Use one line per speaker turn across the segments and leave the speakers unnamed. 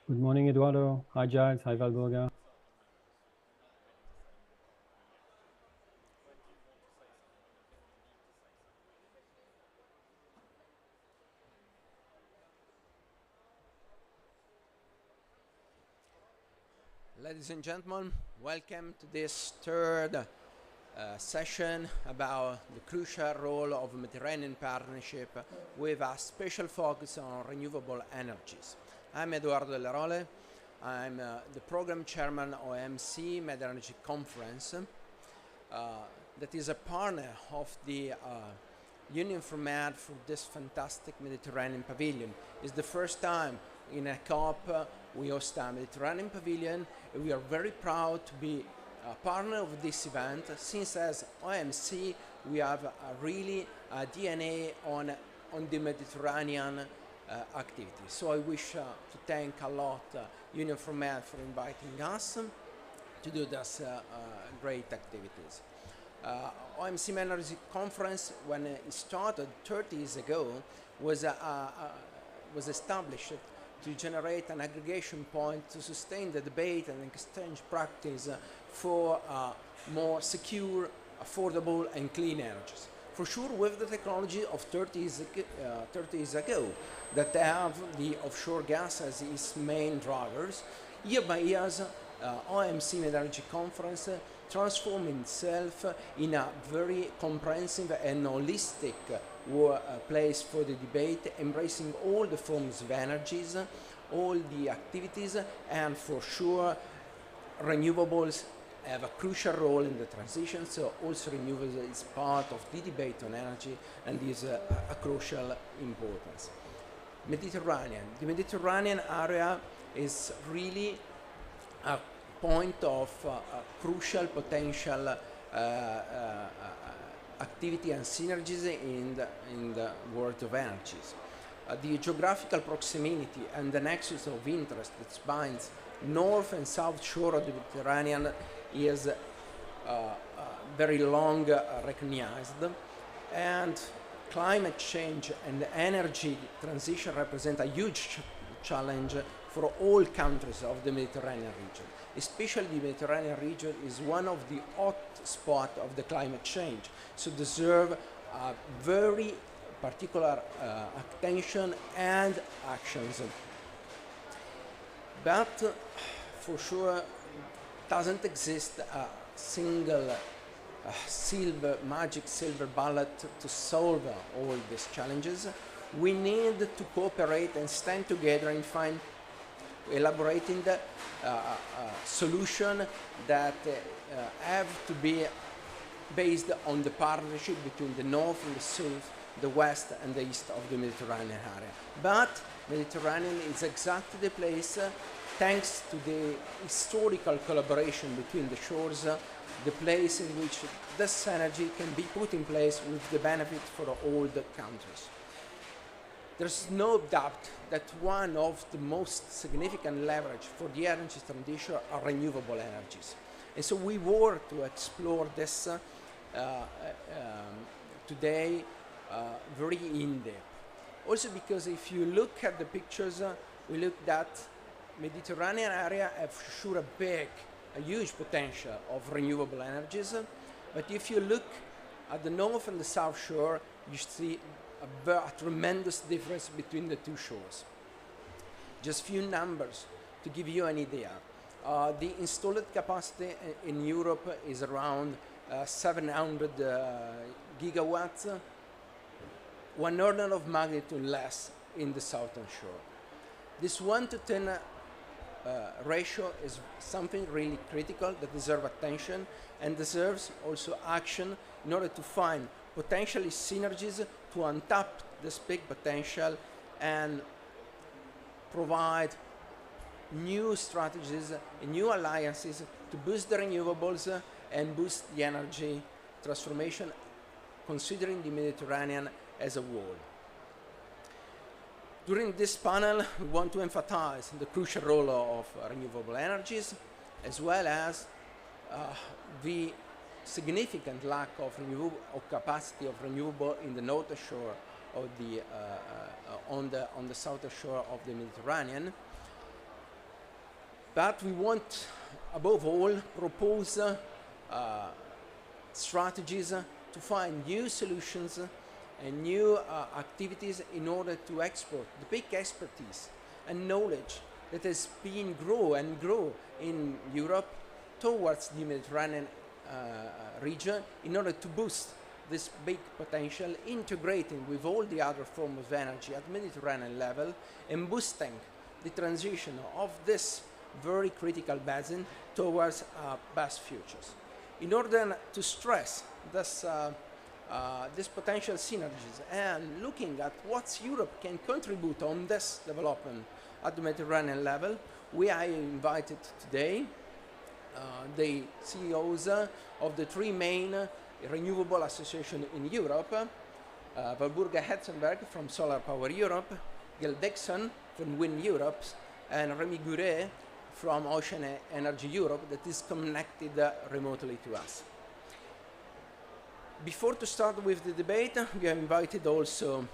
Good morning, Eduardo. Hi, Giles. Hi, Valburga.
Ladies and gentlemen, welcome to this third session about the crucial role of Mediterranean Partnership with a special focus on renewable energies. I'm Eduardo Della Role. I'm the program chairman of MC Med Energy Conference that is a partner of the Union for Med for this fantastic Mediterranean Pavilion. It's the first time in a COP we host a Mediterranean Pavilion, and we are very proud to be a partner of this event, since as OMC we have a really DNA on the Mediterranean activity. So I wish to thank a lot Union for Med for inviting us to do this great activities. OMC Energy Conference, when it started 30 years ago, was established to generate an aggregation point to sustain the debate and exchange practice for more secure, affordable and clean energies. For sure, with the technology of 30 years ago that have the offshore gas as its main drivers, year by year, OMC Energy Conference transformed itself in a very comprehensive and holistic place for the debate, embracing all the forms of energies, all the activities, and for sure renewables have a crucial role in the transition, so also renewables is part of the debate on energy and is a crucial importance. The Mediterranean area is really a point of crucial potential activity and synergies in the world of energies. The geographical proximity and the nexus of interest that binds north and south shore of the Mediterranean is very long recognized, and climate change and energy transition represent a huge challenge for all countries of the Mediterranean region. Especially the Mediterranean region is one of the hot spots of the climate change, so deserve a very particular attention and actions. But for sure doesn't exist a single magic silver bullet to solve all these challenges. We need to cooperate and stand together and find elaborating the solution that have to be based on the partnership between the north and the south, the west and the east of the Mediterranean area. But Mediterranean is exactly the place, thanks to the historical collaboration between the shores, the place in which this energy can be put in place with the benefit for all the countries. There's no doubt that one of the most significant leverage for the energy transition are renewable energies. And so we work to explore this today very in depth. Also because if you look at the pictures, we look at Mediterranean area have for sure a huge potential of renewable energies. But if you look at the north and the south shore, you see a tremendous difference between the two shores. Just few numbers to give you an idea. The installed capacity in Europe is around 700 gigawatts, one order of magnitude less in the southern shore. This 1 to 10 ratio is something really critical that deserves attention and deserves also action in order to find potentially synergies to untap this big potential and provide new strategies and new alliances to boost the renewables and boost the energy transformation, considering the Mediterranean as a whole. During this panel, we want to emphasize the crucial role of renewable energies, as well as the significant lack of capacity of renewable in the northern shore of the on the southern shore of the Mediterranean. But we want, above all, propose strategies to find new solutions and new activities in order to export the big expertise and knowledge that has been grow and grow in Europe towards the Mediterranean region in order to boost this big potential, integrating with all the other forms of energy at Mediterranean level and boosting the transition of this very critical basin towards best futures. In order to stress this potential synergies and looking at what Europe can contribute on this development at the Mediterranean level, we are invited today the CEOs of the three main renewable associations in Europe, Walburga Hetzenberg from Solar Power Europe, Gil Dixon from Wind Europe, and Remy Gouret from Ocean Energy Europe that is connected remotely to us. Before to start with the debate, we have invited also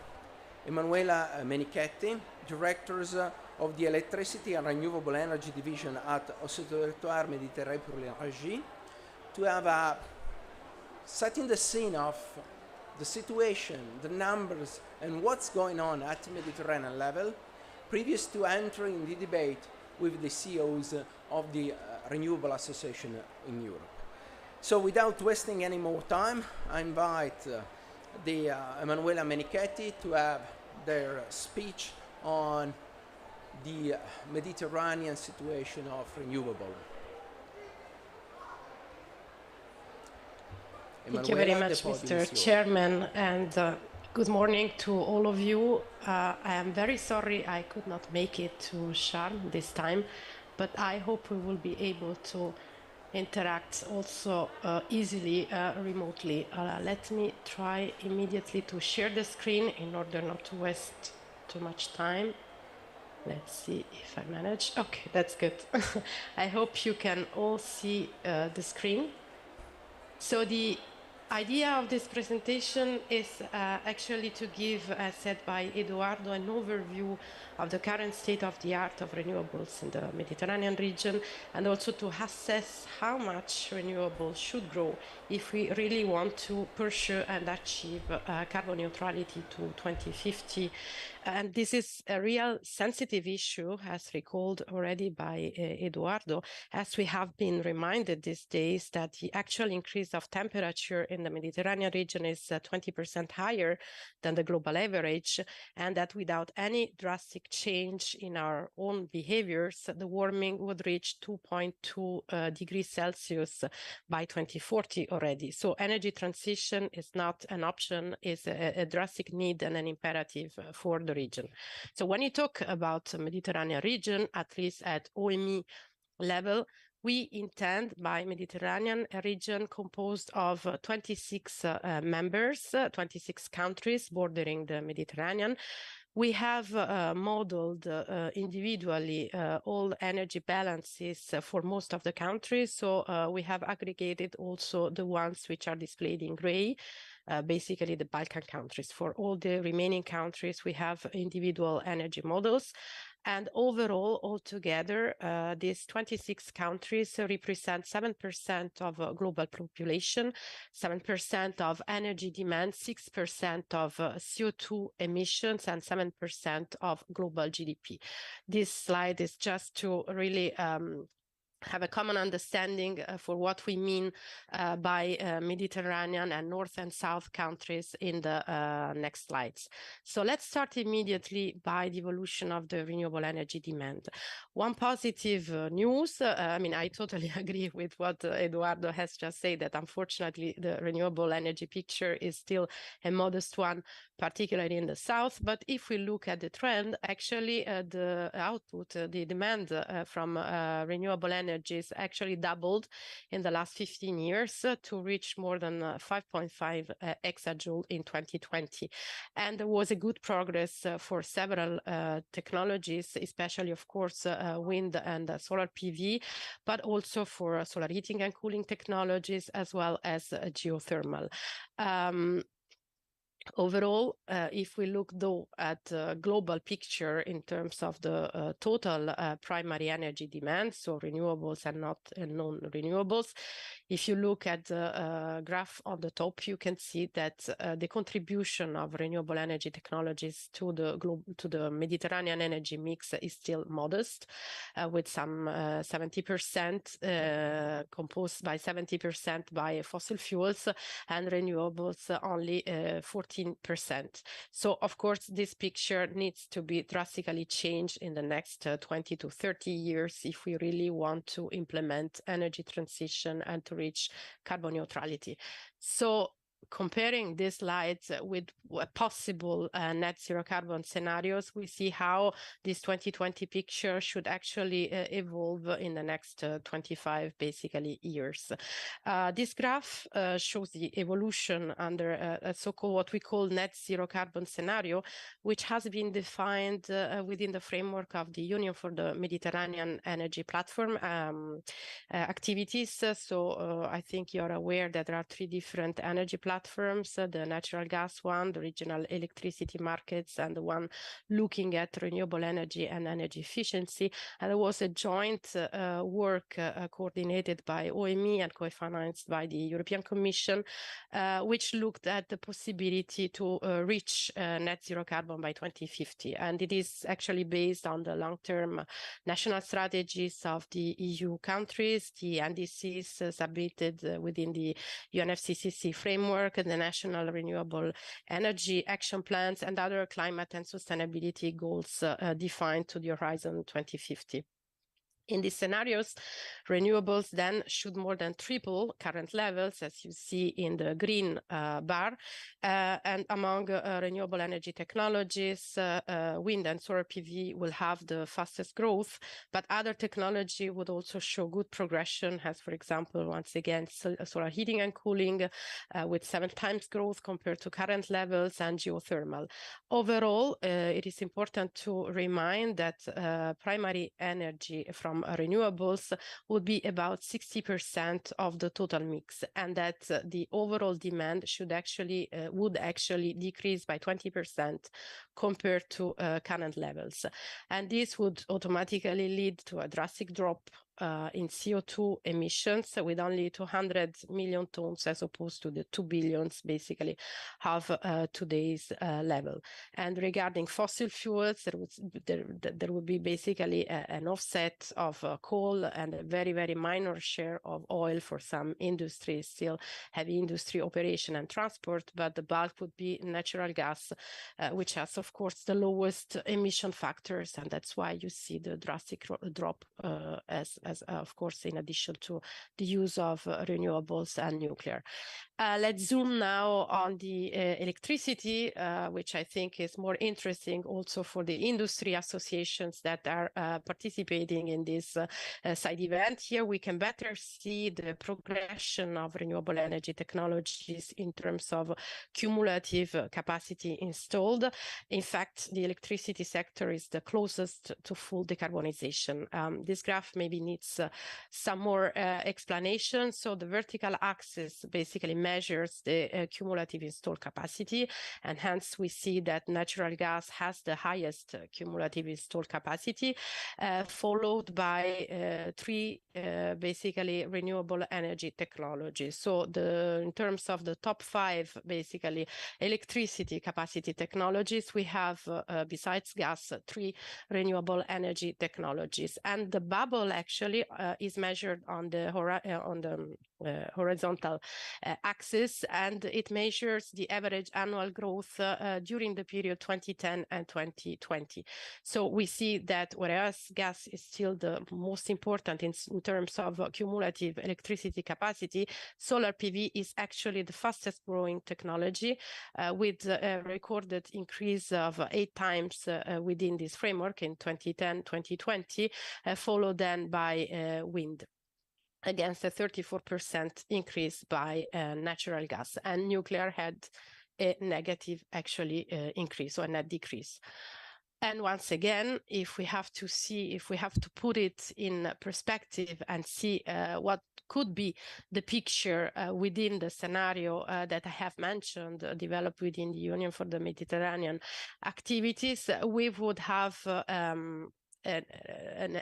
Emanuela Menichetti, directors of the Electricity and Renewable Energy Division at Observatoire Méditerranée pour l'Énergie, to have setting the scene of the situation, the numbers, and what's going on at the Mediterranean level, previous to entering the debate with the CEOs of the Renewable Association in Europe. So without wasting any more time, I invite the Emanuela Menichetti to have their speech on the Mediterranean situation of renewable.
Thank you very much, Mr. Chairman, and good morning to all of you. I am very sorry I could not make it to Sharm this time, but I hope we will be able to interact also easily remotely. Let me try immediately to share the screen in order not to waste too much time. Let's see if I manage. Okay, that's good. I hope you can all see the screen. So the idea of this presentation is actually to give, as said by Eduardo, an overview of the current state of the art of renewables in the Mediterranean region, and also to assess how much renewables should grow if we really want to pursue and achieve carbon neutrality to 2050. And this is a real sensitive issue, as recalled already by Eduardo, as we have been reminded these days that the actual increase of temperature in the Mediterranean region is 20% higher than the global average, and that without any drastic change in our own behaviors, the warming would reach 2.2 degrees Celsius by 2040 already. So energy transition is not an option, it's a drastic need and an imperative for the region. So when you talk about the Mediterranean region, at least at OME level, we intend by Mediterranean a region composed of 26 members, 26 countries bordering the Mediterranean. We have modeled individually all energy balances for most of the countries. So we have aggregated also the ones which are displayed in gray, basically the Balkan countries. For all the remaining countries, we have individual energy models. And overall, altogether, these 26 countries represent 7% of global population, 7% of energy demand, 6% of CO2 emissions, and 7% of global GDP. This slide is just to really have a common understanding for what we mean by Mediterranean and North and South countries in the next slides. So let's start immediately by the evolution of the renewable energy demand. One positive news, I mean, I totally agree with what Eduardo has just said, that unfortunately the renewable energy picture is still a modest one, particularly in the South. But if we look at the trend, actually the output, the demand from renewable energies actually doubled in the last 15 years to reach more than 5.5 exajoule in 2020. And there was a good progress for several technologies, especially, of course, wind and solar PV, but also for solar heating and cooling technologies, as well as geothermal. Overall, if we look though at the global picture in terms of the total primary energy demand, so renewables and not non-renewables, if you look at the graph on the top, you can see that the contribution of renewable energy technologies to the Mediterranean energy mix is still modest, with some 70% composed by 70% by fossil fuels and renewables only 14%. So of course, this picture needs to be drastically changed in the next 20 to 30 years if we really want to implement energy transition and to reach carbon neutrality. So comparing these slides with possible net zero carbon scenarios, we see how this 2020 picture should actually evolve in the next 25 basically years. This graph shows the evolution under a so-called what we call net zero carbon scenario, which has been defined within the framework of the Union for the Mediterranean Energy Platform activities. So I think you're aware that there are 3 different energy platforms, the natural gas one, the regional electricity markets, and the one looking at renewable energy and energy efficiency. And there was a joint work coordinated by OME and co-financed by the European Commission, which looked at the possibility to reach net zero carbon by 2050. And it is actually based on the long-term national strategies of the EU countries, the NDCs submitted within the UNFCCC framework, and the national renewable energy action plans, and other climate and sustainability goals defined to the Horizon 2050. In these scenarios, renewables then should more than triple current levels, as you see in the green bar. And among renewable energy technologies, wind and solar PV will have the fastest growth, but other technology would also show good progression, as for example, once again, solar heating and cooling with 7 times growth compared to current levels, and geothermal. Overall, it is important to remind that primary energy from renewables would be about 60% of the total mix, and that the overall demand would actually decrease by 20% compared to current levels. And this would automatically lead to a drastic drop in CO2 emissions with only 200 million tons as opposed to the 2 billions basically of today's level. And regarding fossil fuels, there would be basically an offset of coal and a very, very minor share of oil for some industries, still heavy industry operation and transport, but the bulk would be natural gas, which has, of course, the lowest emission factors, and that's why you see the drastic drop as of course, in addition to the use of renewables and nuclear. Let's zoom now on the electricity, which I think is more interesting also for the industry associations that are participating in this side event. Here we can better see the progression of renewable energy technologies in terms of cumulative capacity installed. In fact, the electricity sector is the closest to full decarbonization. This graph maybe needs some more explanation. So the vertical axis basically measures the cumulative installed capacity, and hence we see that natural gas has the highest cumulative installed capacity, followed by 3 basically renewable energy technologies. So in terms of the top 5 basically electricity capacity technologies, we have besides gas 3 renewable energy technologies, and the bubble actually is measured on the horizontal axis, and it measures the average annual growth during the period 2010 and 2020. So we see that whereas gas is still the most important in terms of cumulative electricity capacity, solar PV is actually the fastest growing technology with a recorded increase of 8 times within this framework in 2010-2020, followed then by wind, against a 34% increase by natural gas, and nuclear had a negative actually increase, or a net decrease. And once again, if we have to put it in perspective and see what could be the picture within the scenario that I have mentioned, developed within the Union for the Mediterranean activities, we would have a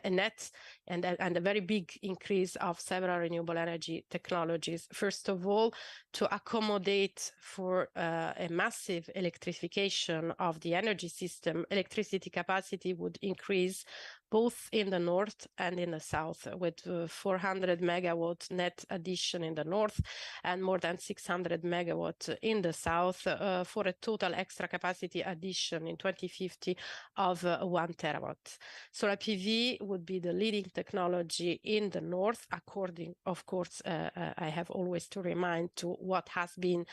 net and a very big increase of several renewable energy technologies. First of all, to accommodate for a massive electrification of the energy system, electricity capacity would increase both in the north and in the south, with 400 megawatt net addition in the north and more than 600 megawatt in the south, for a total extra capacity addition in 2050 of 1 terawatt. Solar PV would be the leading technology in the north, according, of course, I have always to remind to what has been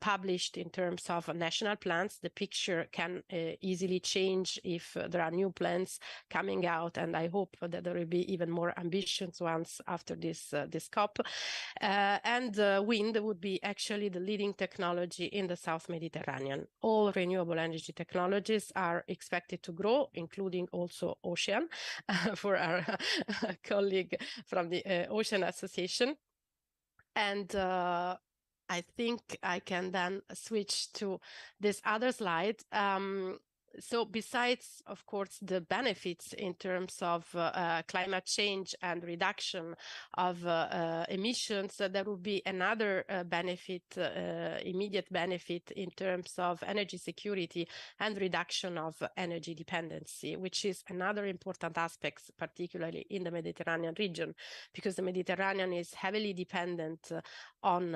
published in terms of national plans. The picture can easily change if there are new plans coming out, and I hope that there will be even more ambitious ones after this COP. And wind would be actually the leading technology in the South Mediterranean. All renewable energy technologies are expected to grow, including also ocean, for our colleague from the Ocean Association. And I think I can then switch to this other slide. So besides, of course, the benefits in terms of climate change and reduction of emissions, there will be another benefit, immediate benefit in terms of energy security and reduction of energy dependency, which is another important aspect, particularly in the Mediterranean region, because the Mediterranean is heavily dependent on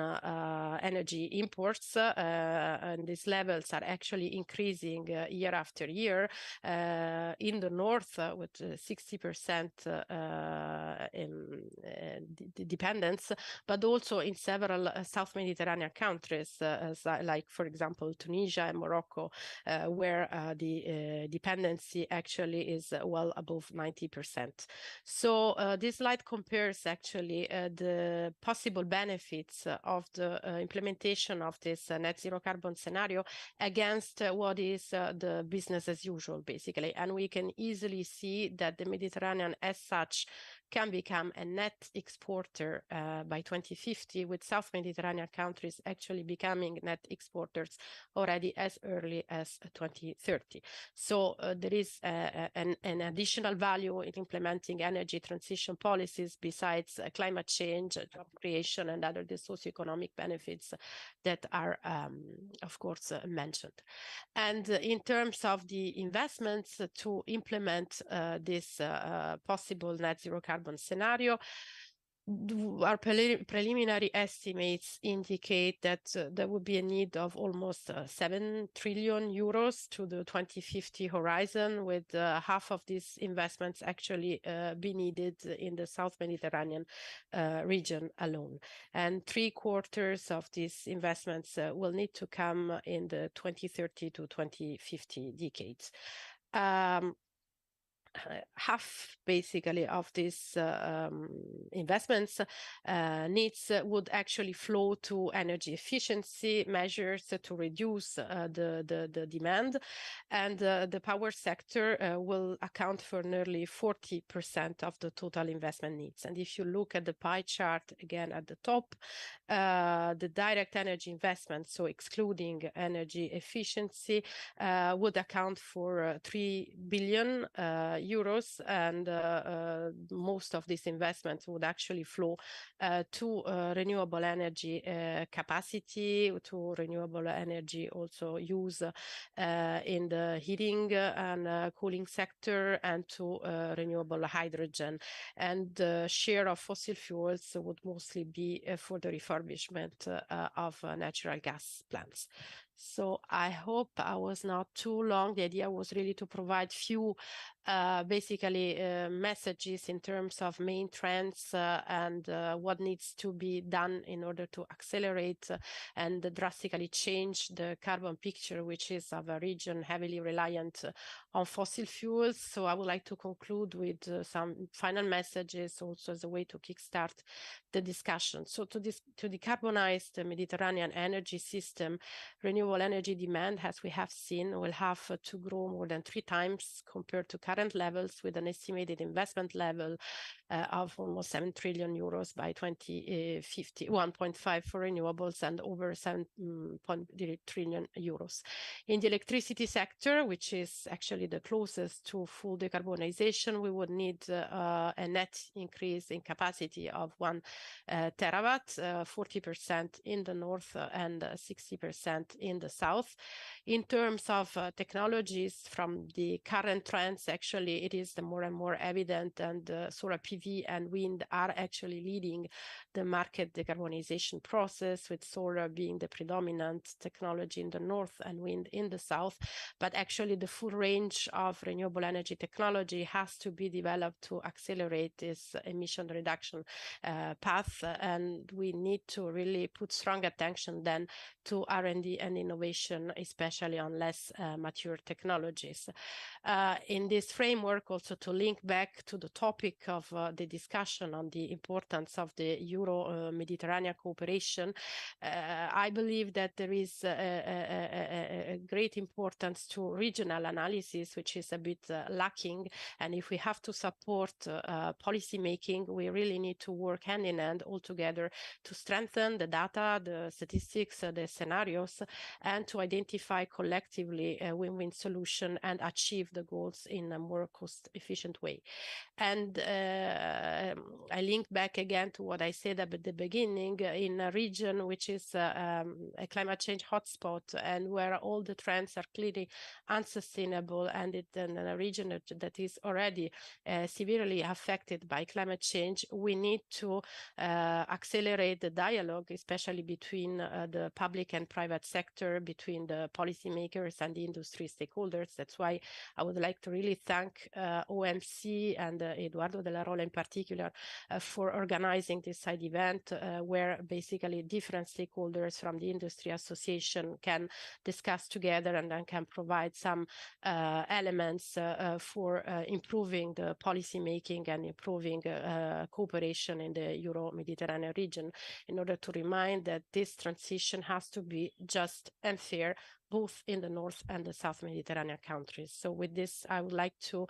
energy imports, and these levels are actually increasing year after year, in the north with 60% dependence, but also in several South Mediterranean countries, like, for example, Tunisia and Morocco, where the dependency actually is well above 90%. So this slide compares actually the possible benefits of the implementation of this net zero carbon scenario against what is the business as usual, basically. And we can easily see that the Mediterranean as such can become a net exporter by 2050, with South Mediterranean countries actually becoming net exporters already as early as 2030. So there is an additional value in implementing energy transition policies besides climate change, job creation, and other socioeconomic benefits that are, of course, mentioned. And in terms of the investments to implement this possible net zero carbon scenario, our preliminary estimates indicate that there would be a need of almost 7 trillion euros to the 2050 horizon, with half of these investments actually be needed in the South Mediterranean region alone. And 3/4 of these investments will need to come in the 2030 to 2050 decades. Half basically of these investments needs would actually flow to energy efficiency measures to reduce the demand, and the power sector will account for nearly 40% of the total investment needs. And if you look at the pie chart again at the top, the direct energy investments, so excluding energy efficiency, would account for 3 billion euros, and most of these investments would actually flow to renewable energy capacity, to renewable energy also use in the heating and cooling sector, and to renewable hydrogen. And the share of fossil fuels would mostly be for the refurbishment of natural gas plants. So I hope I was not too long. The idea was really to provide few basically messages in terms of main trends and what needs to be done in order to accelerate and drastically change the carbon picture, which is of a region heavily reliant on fossil fuels. So I would like to conclude with some final messages also as a way to kickstart the discussion. So to decarbonize the Mediterranean energy system, renewable renewable energy demand, as we have seen, will have to grow more than 3 times compared to current levels, with an estimated investment level of almost 7 trillion euros by 2050, 1.5 for renewables and over 7.3 trillion euros. In the electricity sector, which is actually the closest to full decarbonization, we would need a net increase in capacity of 1 terawatt, 40% in the north and 60% in the south. In terms of technologies, from the current trends, actually it is the more and more evident, and solar PV and wind are actually leading the market decarbonization process, with solar being the predominant technology in the north and wind in the south. But actually the full range of renewable energy technology has to be developed to accelerate this emission reduction path, and we need to really put strong attention then to R&D and innovation, especially on less mature technologies. In this framework, also to link back to the topic of the discussion on the importance of the Euro-Mediterranean cooperation, I believe that there is a great importance to regional analysis, which is a bit lacking. And if we have to support policy making, we really need to work hand in hand all together to strengthen the data, the statistics, the scenarios, and to identify collectively a win-win solution and achieve the goals in a more cost-efficient way. And I link back again to what I said at the beginning, in a region which is a climate change hotspot and where all the trends are clearly unsustainable, and in a region that is already severely affected by climate change, we need to accelerate the dialogue, especially between the public and private sector, between the policymakers and the industry stakeholders. That's why I would like to really thank OMC and Eduardo Della Rola in particular for organizing this side event, where basically different stakeholders from the industry association can discuss together and then can provide some elements for improving the policy making and improving cooperation in the Euro-Mediterranean region, in order to remind that this transition has to be just and fair, both in the North and the South Mediterranean countries. So with this, I would like to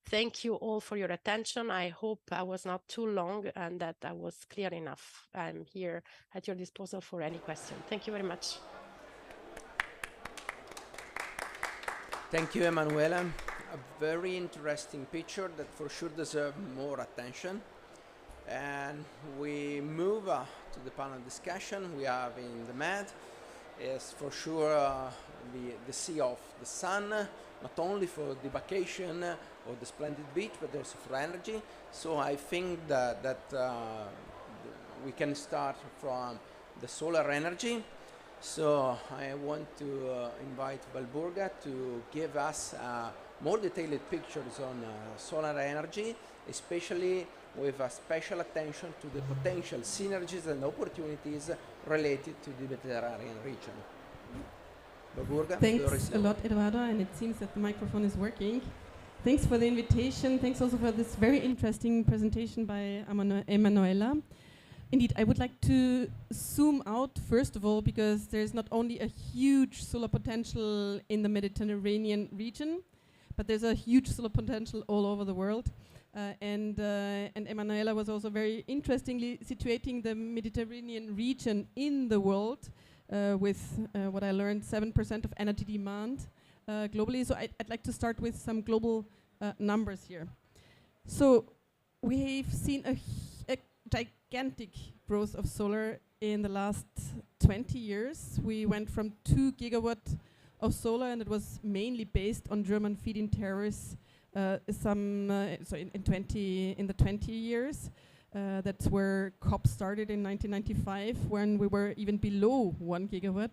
thank you all for your attention. I hope I was not too long and that I was clear enough. I'm here at your disposal for any question. Thank you very much.
Thank you, Emanuela. A very interesting picture that for sure deserves more attention. And we move to the panel discussion we have in the MED. Is for sure the sea of the sun, not only for the vacation or the splendid beach, but also for energy. So I think that we can start from the solar energy. So I want to invite Valburga to give us more detailed pictures on solar energy, especially with a special attention to the potential synergies and opportunities related to the Mediterranean region. Valburga,
thanks a lot, Eduardo, and it seems that the microphone is working. Thanks for the invitation. Thanks also for this very interesting presentation by Emanuela. Indeed, I would like to zoom out, first of all, because there's not only a huge solar potential in the Mediterranean region, but there's a huge solar potential all over the world. And Emanuela was also very interestingly situating the Mediterranean region in the world with what I learned, 7% of energy demand globally. So I'd like to start with some global numbers here. So we have seen a gigantic growth of solar in the last 20 years. We went from 2 gigawatt of solar, and it was mainly based on German feed-in tariffs in the 20 years. That's where COP started in 1995, when we were even below 1 gigawatt.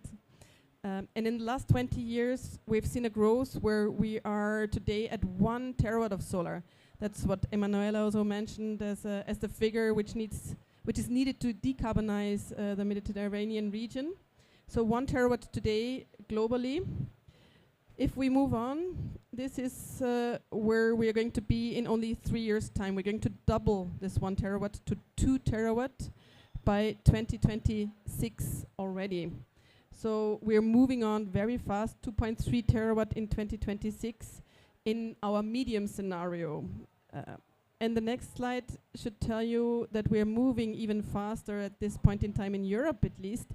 And in the last 20 years, we've seen a growth where we are today at 1 terawatt of solar. That's what Emanuela also mentioned as the figure which is needed to decarbonize the Mediterranean region. So 1 terawatt today globally. If we move on, this is where we are going to be in only 3 years' time. We're going to double this 1 terawatt to 2 terawatt by 2026 already. So we're moving on very fast, 2.3 terawatt in 2026 in our medium scenario. And the next slide should tell you that we're moving even faster at this point in time in Europe at least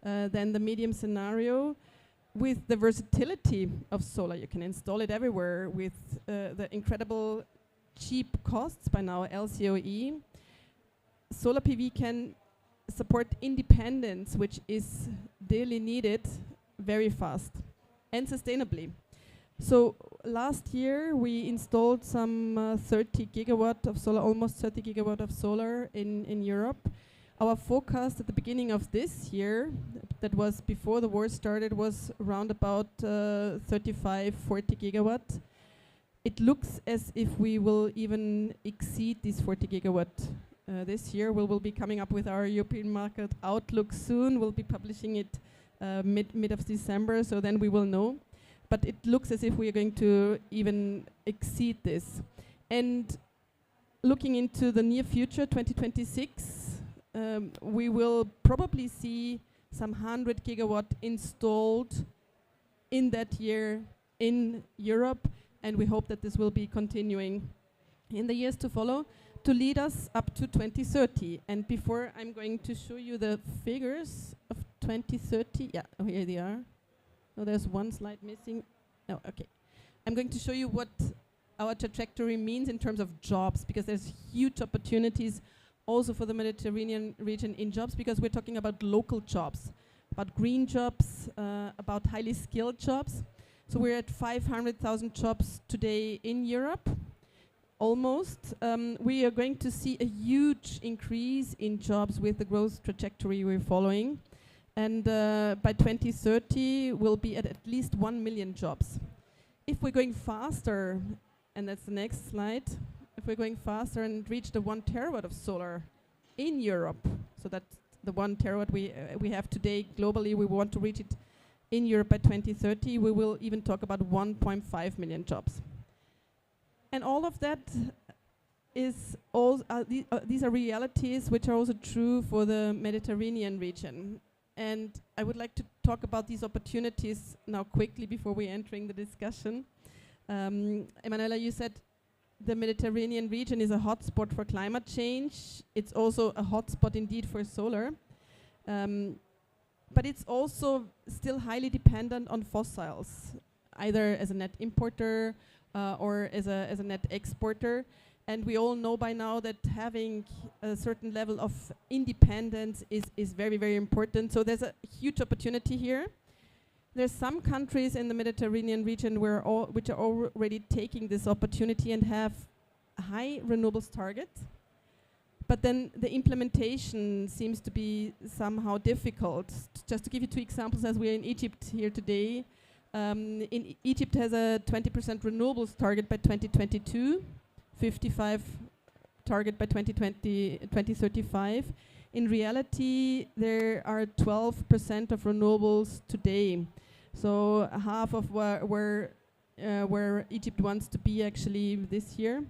than the medium scenario, with the versatility of solar. You can install it everywhere with the incredible cheap costs by now, LCOE. Solar PV can support independence, which is dearly needed, very fast and sustainably. So last year we installed some 30 gigawatt of solar, almost 30 gigawatt of solar in Europe. Our forecast at the beginning of this year, that was before the war started, was around about 35, 40 gigawatt. It looks as if we will even exceed these 40 gigawatt this year. We will be coming up with our European market outlook soon. We'll be publishing it mid of December, so then we will know. But it looks as if we are going to even exceed this. And looking into the near future, 2026, we will probably see some 100 gigawatt installed in that year in Europe, and we hope that this will be continuing in the years to follow to lead us up to 2030. And before I'm going to show you the figures of 2030, yeah, oh, here they are. Oh, there's one slide missing. No, okay. I'm going to show you what our trajectory means in terms of jobs, because there's huge opportunities also for the Mediterranean region in jobs, because we're talking about local jobs, about green jobs, about highly skilled jobs. So we're at 500,000 jobs today in Europe, almost. We are going to see a huge increase in jobs with the growth trajectory we're following. And by 2030, we'll be at least 1 million jobs. If we're going faster, and that's the next slide, if we're going faster and reach the 1 terawatt of solar in Europe, so that's the 1 terawatt we have today globally, we want to reach it in Europe by 2030, we will even talk about 1.5 million jobs. And all of that is these are realities which are also true for the Mediterranean region. And I would like to talk about these opportunities now quickly before we entering the discussion. Emanuela, you said the Mediterranean region is a hotspot for climate change. It's also a hotspot indeed for solar. But it's also still highly dependent on fossils, either as a net importer or as a net exporter. And we all know by now that having a certain level of independence is very, very important. So there's a huge opportunity here. There's some countries in the Mediterranean region which are already taking this opportunity and have high renewables targets. But then the implementation seems to be somehow difficult. Just to give you 2 examples, as we're in Egypt here today, in Egypt has a 20% renewables target by 2022. 55 target by 2035. In reality, there are 12% of renewables today. So half of where Egypt wants to be actually this year.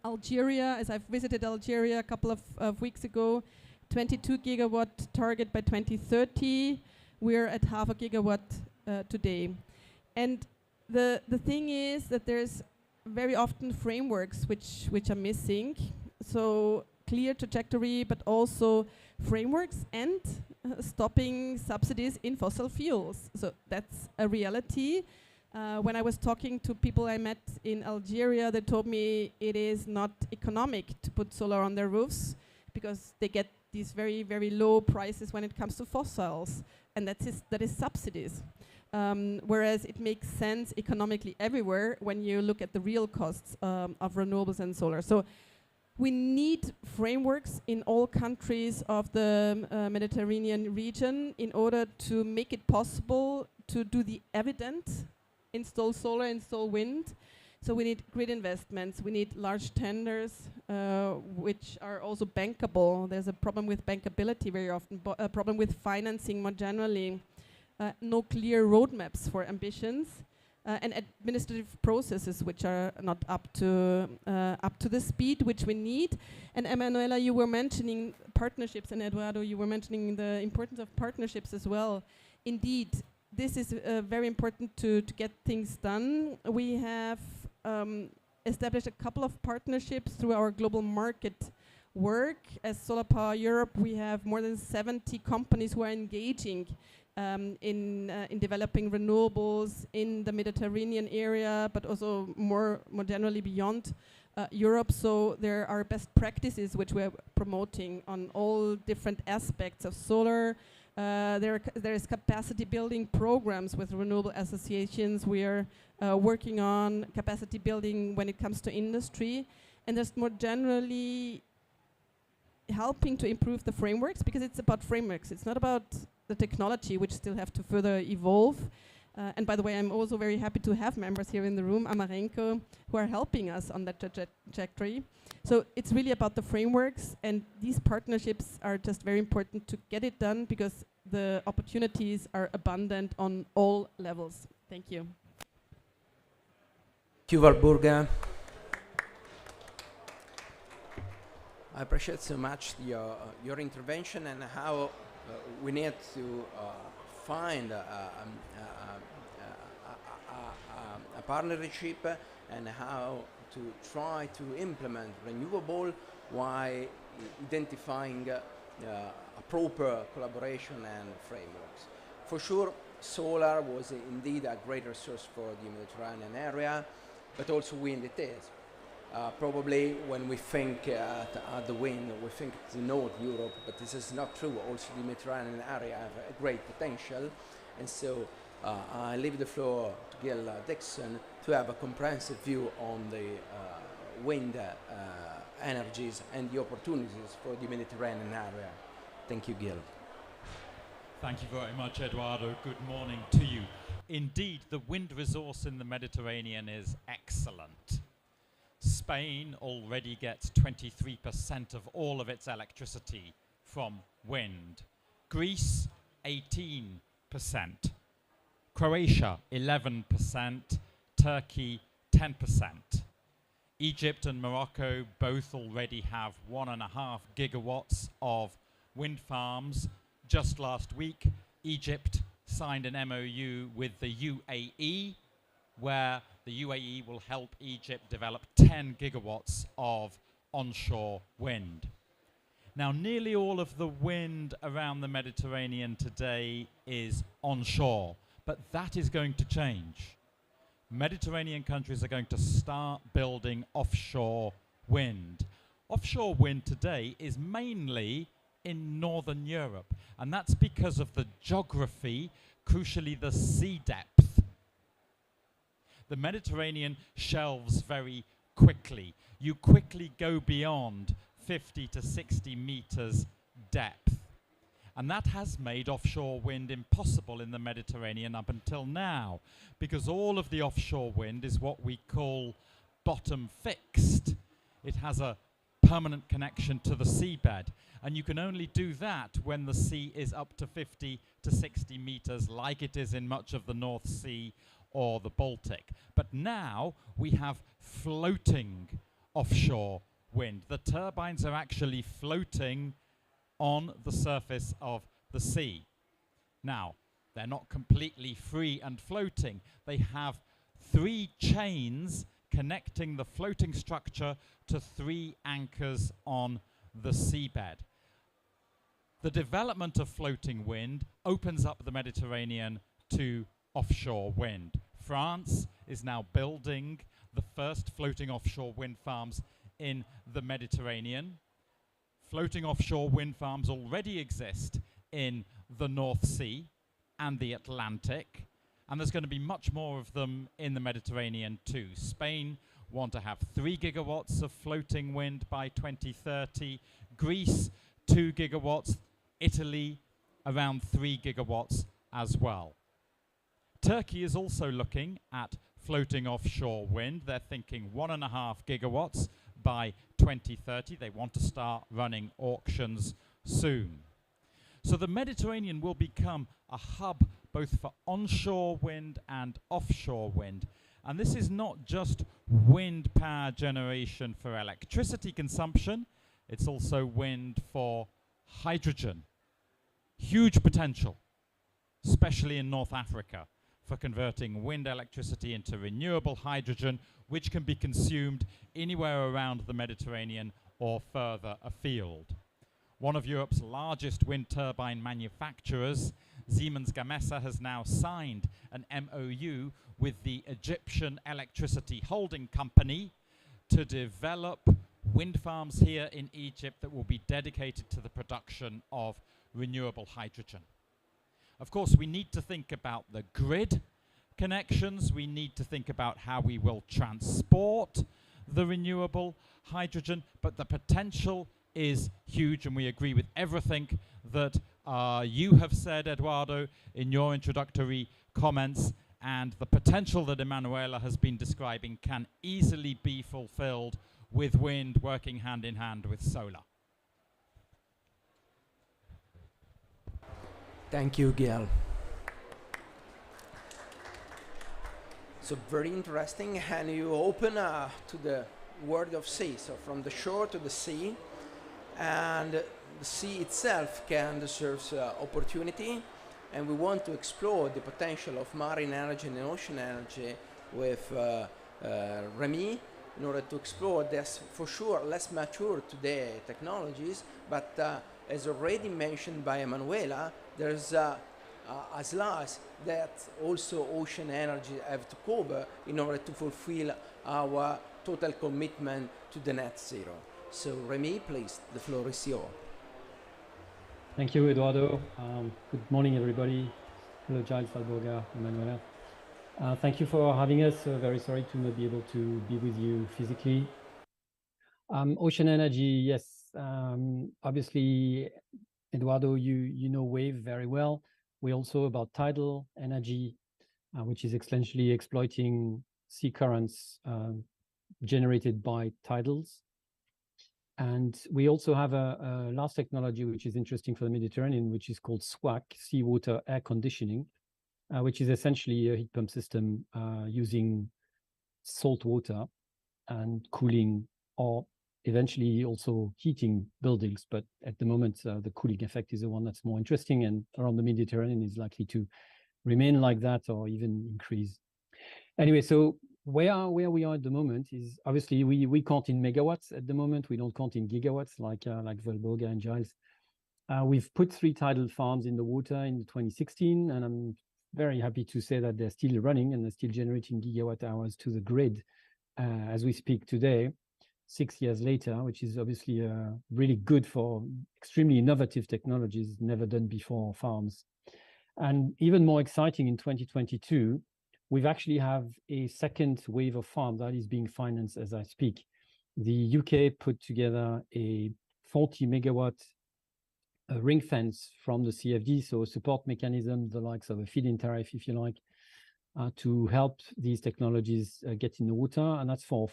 Algeria, as I've visited Algeria a couple of weeks ago, 22 gigawatt target by 2030. We're at half a gigawatt today. And the thing is that there's very often frameworks which are missing. So clear trajectory, but also frameworks and stopping subsidies in fossil fuels. So that's a reality. When I was talking to people I met in Algeria, they told me it is not economic to put solar on their roofs because they get these very, very low prices when it comes to fossils, and that is subsidies. Whereas it makes sense economically everywhere when you look at the real costs of renewables and solar. So we need frameworks in all countries of the Mediterranean region in order to make it possible to do the evident, install solar, install wind. So we need grid investments, we need large tenders, which are also bankable. There's a problem with bankability very often, a problem with financing more generally. No clear roadmaps for ambitions, and administrative processes which are not up to the speed which we need. And Emanuela, you were mentioning partnerships, and Eduardo, you were mentioning the importance of partnerships as well. indeed, this is very important to get things done. We have established a couple of partnerships through our global market work. As Solar Power Europe, we have more than 70 companies who are engaging in developing renewables in the Mediterranean area, but also more generally beyond Europe. So there are best practices which we're promoting on all different aspects of solar. There is capacity building programs with renewable associations. We are working on capacity building when it comes to industry, and there's more generally helping to improve the frameworks, because it's about frameworks. It's not about the technology, which still have to further evolve. And by the way, I'm also very happy to have members here in the room, Amarenko, who are helping us on that trajectory. So it's really about the frameworks, and these partnerships are just very important to get it done, because the opportunities are abundant on all levels. Thank you.
Thank you, Walburga. I appreciate so much your intervention and how we need to find a partnership and how to try to implement renewable while identifying a proper collaboration and frameworks. For sure, solar was indeed a great resource for the Mediterranean area, but also wind it is. Probably when we think at the wind, we think it's North Europe, but this is not true. Also the Mediterranean area have a great potential. And so I leave the floor to Gil Dixon to have a comprehensive view on the wind energies and the opportunities for the Mediterranean area. Thank you, Gil.
Thank you very much, Eduardo. Good morning to you. Indeed, the wind resource in the Mediterranean is excellent. Spain already gets 23% of all of its electricity from wind. Greece, 18%. Croatia, 11%. Turkey, 10%. Egypt and Morocco both already have 1.5 gigawatts of wind farms. Just last week, Egypt signed an MOU with the UAE, where the UAE will help Egypt develop 10 gigawatts of onshore wind. Now, nearly all of the wind around the Mediterranean today is onshore, but that is going to change. Mediterranean countries are going to start building offshore wind. Offshore wind today is mainly in Northern Europe, and that's because of the geography, crucially the sea depth. The Mediterranean shelves very quickly. You quickly go beyond 50 to 60 meters depth. And that has made offshore wind impossible in the Mediterranean up until now, because all of the offshore wind is what we call bottom fixed. It has a permanent connection to the seabed, and you can only do that when the sea is up to 50 to 60 meters, like it is in much of the North Sea or the Baltic. But now we have floating offshore wind. The turbines are actually floating on the surface of the sea. Now, they're not completely free and floating. They have 3 chains connecting the floating structure to 3 anchors on the seabed. The development of floating wind opens up the Mediterranean to offshore wind. France is now building the first floating offshore wind farms in the Mediterranean. Floating offshore wind farms already exist in the North Sea and the Atlantic, and there's going to be much more of them in the Mediterranean too. Spain want to have 3 gigawatts of floating wind by 2030, Greece 2 gigawatts, Italy around 3 gigawatts as well. Turkey is also looking at floating offshore wind. They're thinking 1.5 gigawatts by 2030. They want to start running auctions soon. So the Mediterranean will become a hub both for onshore wind and offshore wind. And this is not just wind power generation for electricity consumption, it's also wind for hydrogen. Huge potential. especially in North Africa, for converting wind electricity into renewable hydrogen, which can be consumed anywhere around the Mediterranean or further afield. One of Europe's largest wind turbine manufacturers, Siemens Gamesa, has now signed an MOU with the Egyptian Electricity Holding Company to develop wind farms here in Egypt that will be dedicated to the production of renewable hydrogen. Of course, we need to think about the grid connections. We need to think about how we will transport the renewable hydrogen, but the potential is huge, and we agree with everything that you have said, Eduardo, in your introductory comments, and the potential that Emanuela has been describing can easily be fulfilled with wind working hand in hand with solar.
Thank you, Gail. So very interesting, and you open to the world of sea, so from the shore to the sea, and the sea itself can serve opportunity, and we want to explore the potential of marine energy and ocean energy with Remy in order to explore this, for sure, less mature today technologies, but as already mentioned by Emanuela, there's a slice that also ocean energy have to cover in order to fulfill our total commitment to the net zero. So Remy, please, the floor is yours.
Thank you, Eduardo. Good morning, everybody. Hello, Giles, Valborga, Emanuela. Thank you for having us. Very sorry to not be able to be with you physically. Ocean energy, yes. Obviously, Eduardo, you know wave very well. We also about tidal energy, which is essentially exploiting sea currents generated by tidals. And we also have a last technology which is interesting for the Mediterranean, which is called SWAC, seawater air conditioning, which is essentially a heat pump system using salt water and cooling, or eventually also heating buildings. But at the moment, the cooling effect is the one that's more interesting, and around the Mediterranean is likely to remain like that or even increase. Anyway, so where we are at the moment is obviously we count in megawatts at the moment. We don't count in gigawatts like Valborga and Giles. We've put 3 tidal farms in the water in 2016, and I'm very happy to say that they're still running and they're still generating gigawatt hours to the grid as we speak today, 6 years later, which is obviously really good for extremely innovative technologies never done before farms. And even more exciting, in 2022, we've actually have a second wave of farms that is being financed as I speak. The UK put together a 40 megawatt ring fence from the CFD, so a support mechanism, the likes of a feed-in tariff, if you like, to help these technologies get in the water. And that's for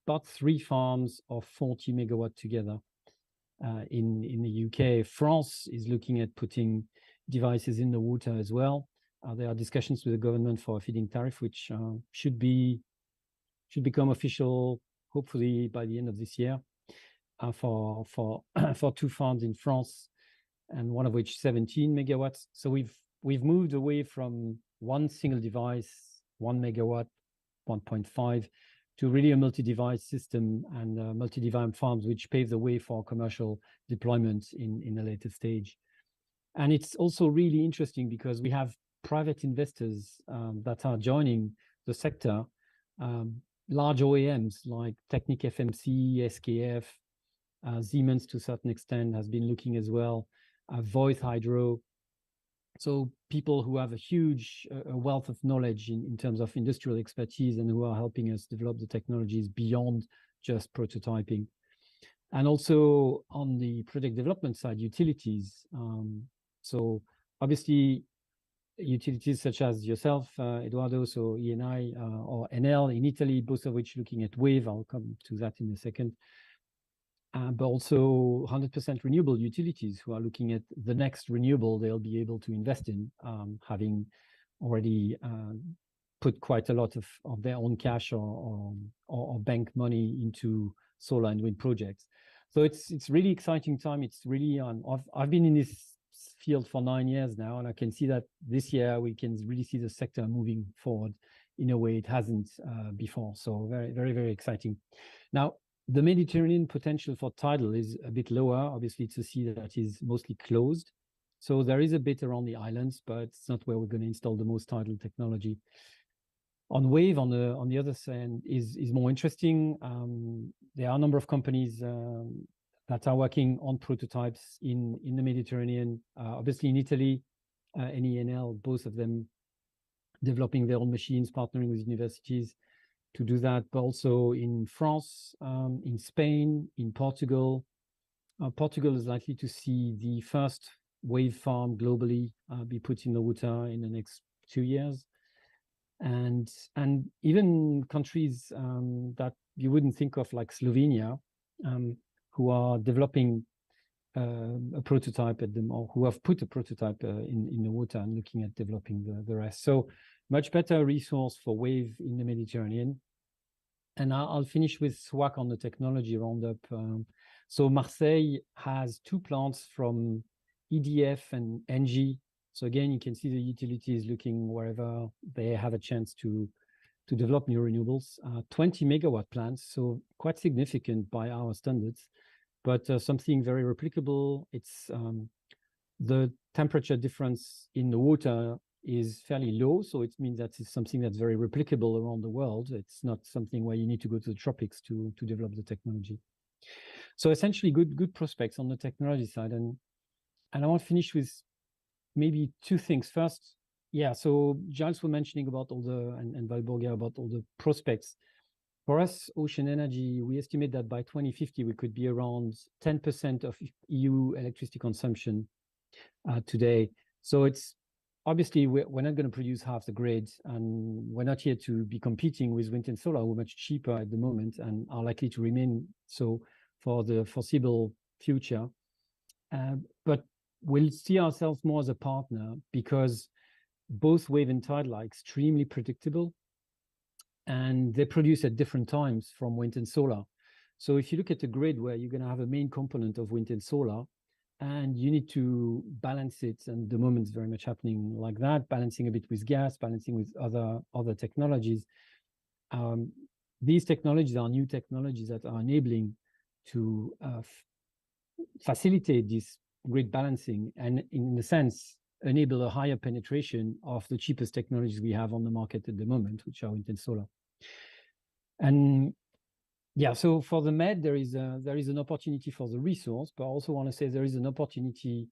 about 3 farms of 40 megawatt together in the UK. France is looking at putting devices in the water as well. There are discussions with the government for a feed-in tariff, which should become official, hopefully by the end of this year, for 2 farms in France, and one of which 17 megawatts. So we've moved away from one single device, 1 megawatt, 1.5, to really a multi-device system and multi-device farms, which pave the way for commercial deployment in a later stage. And it's also really interesting because we have private investors that are joining the sector, large OEMs like Technic FMC, SKF, Siemens to a certain extent has been looking as well, Voith Hydro. So people who have a huge wealth of knowledge in terms of industrial expertise and who are helping us develop the technologies beyond just prototyping. And also on the project development side, utilities. So obviously utilities such as yourself, Eduardo, so ENI or Enel in Italy, both of which looking at wave. I'll come to that in a second. But also 100% renewable utilities who are looking at the next renewable they'll be able to invest in, having already put quite a lot of their own cash or bank money into solar and wind projects. So it's really exciting time. It's really I've been in this field for 9 years now, and I can see that this year we can really see the sector moving forward in a way it hasn't before. So very, very, very exciting. Now, the Mediterranean potential for tidal is a bit lower. Obviously, it's a sea that is mostly closed. So there is a bit around the islands, but it's not where we're going to install the most tidal technology. On wave, on the other side, is more interesting. There are a number of companies that are working on prototypes in the Mediterranean. Obviously, in Italy, NENL, both of them developing their own machines, partnering with universities to do that, but also in France, in Spain, in Portugal. Portugal is likely to see the first wave farm globally be put in the water in the next 2 years. And even countries that you wouldn't think of, like Slovenia, who are developing a prototype at them, or who have put a prototype in the water and looking at developing the rest. So much better resource for wave in the Mediterranean. And I'll finish with SWAC on the technology roundup. So Marseille has 2 plants from EDF and ENGIE. So again, you can see the utilities looking wherever they have a chance to develop new renewables. 20 megawatt plants, so quite significant by our standards, but something very replicable. It's the temperature difference in the water is fairly low, so it means that it's something that's very replicable around the world. It's not something where you need to go to the tropics to develop the technology. So essentially, good prospects on the technology side, and I want to finish with maybe 2 things. First, yeah, so Giles was mentioning about all the, and Valborga, about all the prospects. For us, ocean energy, we estimate that by 2050, we could be around 10% of EU electricity consumption today. So it's obviously, we're not going to produce half the grid, and we're not here to be competing with wind and solar. We're much cheaper at the moment and are likely to remain so for the foreseeable future. But we'll see ourselves more as a partner, because both wave and tidal are extremely predictable, and they produce at different times from wind and solar. So if you look at a grid where you're going to have a main component of wind and solar, and you need to balance it, and the moment is very much happening like that, balancing a bit with gas, balancing with other technologies. These technologies are new technologies that are enabling to facilitate this grid balancing, and in a sense, enable a higher penetration of the cheapest technologies we have on the market at the moment, which are wind and solar. And yeah, so for the Med, there is an opportunity for the resource, but I also want to say there is an opportunity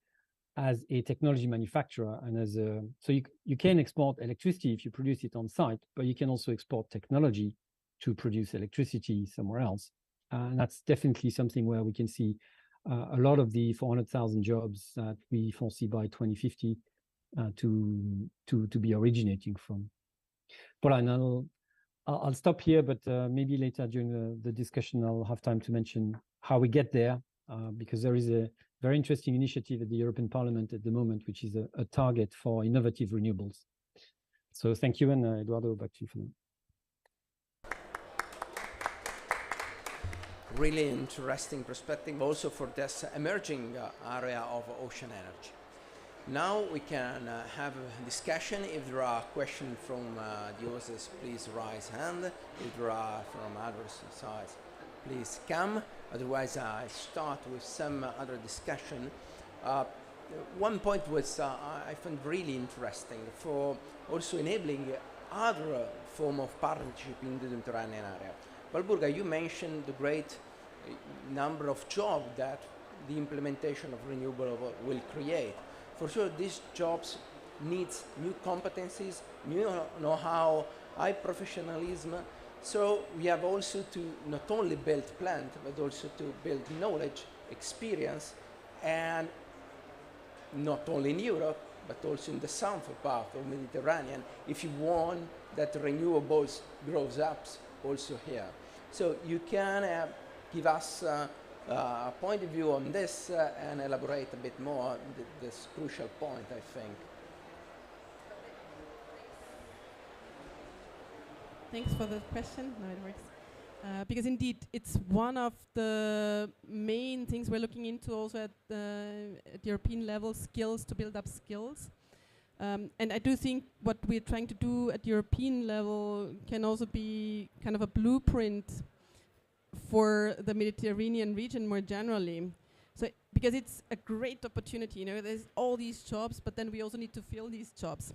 as a technology manufacturer, and as a, so you can export electricity if you produce it on site, but you can also export technology to produce electricity somewhere else. And that's definitely something where we can see a lot of the 400,000 jobs that we foresee by 2050 to be originating from. But I'll stop here, but maybe later during the discussion, I'll have time to mention how we get there, because there is a very interesting initiative at the European Parliament at the moment, which is a target for innovative renewables. So thank you, and Eduardo, back to you for now.
Really interesting perspective also for this emerging area of ocean energy. Now we can have a discussion. If there are questions from the audience, please raise hand. If there are from other sides, please come. Otherwise, I start with some other discussion. One point was I found really interesting for also enabling other form of partnership in the Mediterranean area. Valborga, you mentioned the great number of jobs that the implementation of renewable will create. For sure, these jobs need new competencies, new know-how, high professionalism. So we have also to not only build plant, but also to build knowledge, experience, and not only in Europe, but also in the southern part of the Mediterranean, if you want that renewables grows up also here. So you can give us a point of view on this and elaborate a bit more on this crucial point, I think.
Thanks for the question. No, it works. Because indeed, it's one of the main things we're looking into also at European level, skills, to build up skills. And I do think what we're trying to do at European level can also be kind of a blueprint for the Mediterranean region more generally. So, because it's a great opportunity, there's all these jobs, but then we also need to fill these jobs.